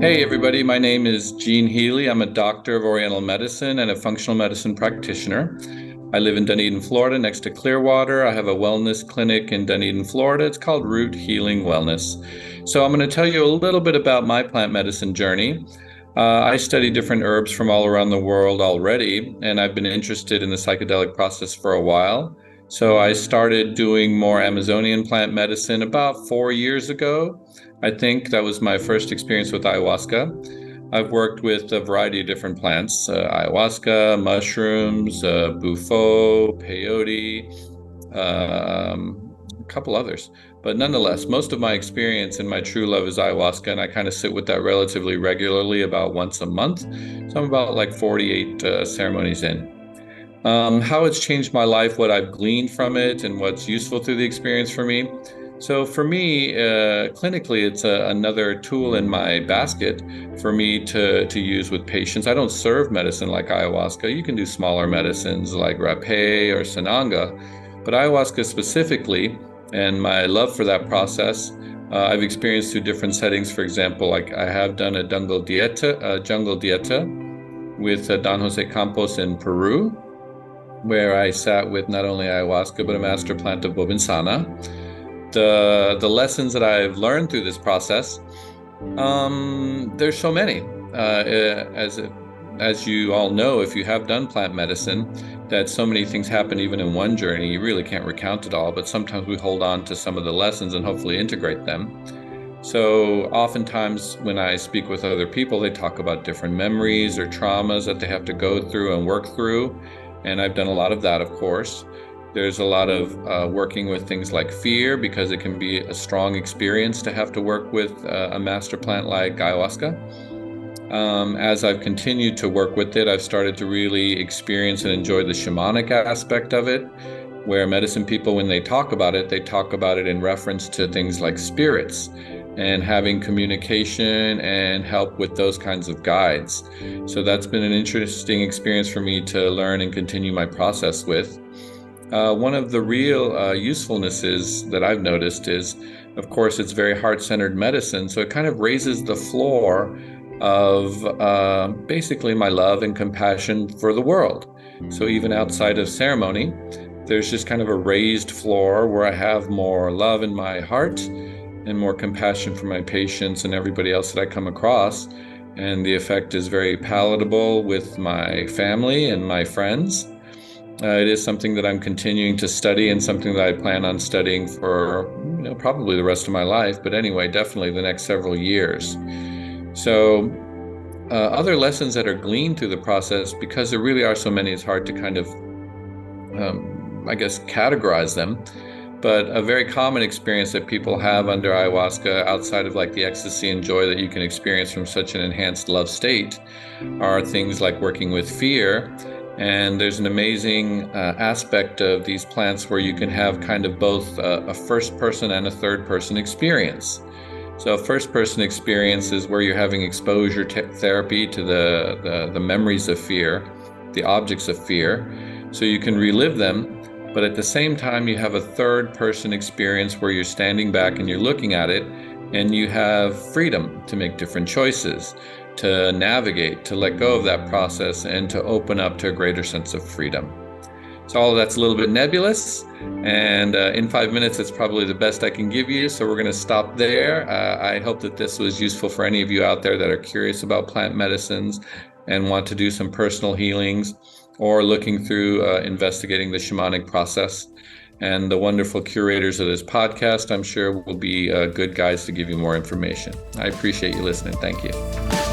Hey everybody, my name is Gene Healy. I'm a doctor of oriental medicine and a functional medicine practitioner. I live in Dunedin, Florida, next to Clearwater. I have a wellness clinic in Dunedin, Florida. It's called Root Healing Wellness. So I'm going to tell you a little bit about my plant medicine journey. I study different herbs from all around the world already, and I've been interested in the psychedelic process for a while. So I started doing more Amazonian plant medicine about 4 years ago. I think that was my first experience with ayahuasca. I've worked with a variety of different plants, ayahuasca, mushrooms, bufo, peyote, a couple others. But nonetheless, most of my experience and my true love is ayahuasca, and I kind of sit with that relatively regularly, about once a month. So I'm about like 48 ceremonies in. How it's changed my life, what I've gleaned from it, and what's useful through the experience for me. So for me, clinically, it's another tool in my basket for me to use with patients. I don't serve medicine like ayahuasca. You can do smaller medicines like rapé or sananga, but ayahuasca specifically, and my love for that process, I've experienced through different settings. For example, like I have done a jungle dieta with Don Jose Campos in Peru, where I sat with not only ayahuasca, but a master plant of bobinsana. The lessons that I've learned through this process, there's so many. As you all know, if you have done plant medicine, that so many things happen even in one journey. You really can't recount it all, but sometimes we hold on to some of the lessons and hopefully integrate them. So oftentimes when I speak with other people, they talk about different memories or traumas that they have to go through and work through. And I've done a lot of that, of course. There's a lot of working with things like fear, because it can be a strong experience to have to work with a master plant like ayahuasca. As I've continued to work with it, I've started to really experience and enjoy the shamanic aspect of it, where medicine people, when they talk about it in reference to things like spirits and having communication and help with those kinds of guides. So that's been an interesting experience for me to learn and continue my process with. One of the real usefulnesses that I've noticed is, of course, it's very heart-centered medicine, so it kind of raises the floor of basically my love and compassion for the world. So even outside of ceremony, there's just kind of a raised floor where I have more love in my heart and more compassion for my patients and everybody else that I come across. And the effect is very palatable with my family and my friends. It is something that I'm continuing to study and something that I plan on studying for probably the rest of my life, but anyway, definitely the next several years. So other lessons that are gleaned through the process, because there really are so many, it's hard to kind of, categorize them. But a very common experience that people have under ayahuasca, outside of like the ecstasy and joy that you can experience from such an enhanced love state, are things like working with fear. And there's an amazing aspect of these plants where you can have kind of both a first person and a third person experience. So a first person experience is where you're having exposure therapy to the memories of fear, the objects of fear, so you can relive them. But at the same time, you have a third person experience where you're standing back and you're looking at it, and you have freedom to make different choices, to navigate, to let go of that process, and to open up to a greater sense of freedom. So all of that's a little bit nebulous, and in 5 minutes, it's probably the best I can give you. So we're going to stop there. I hope that this was useful for any of you out there that are curious about plant medicines and want to do some personal healings, or looking through investigating the shamanic process. And the wonderful curators of this podcast, I'm sure, will be good guides to give you more information. I appreciate you listening. Thank you.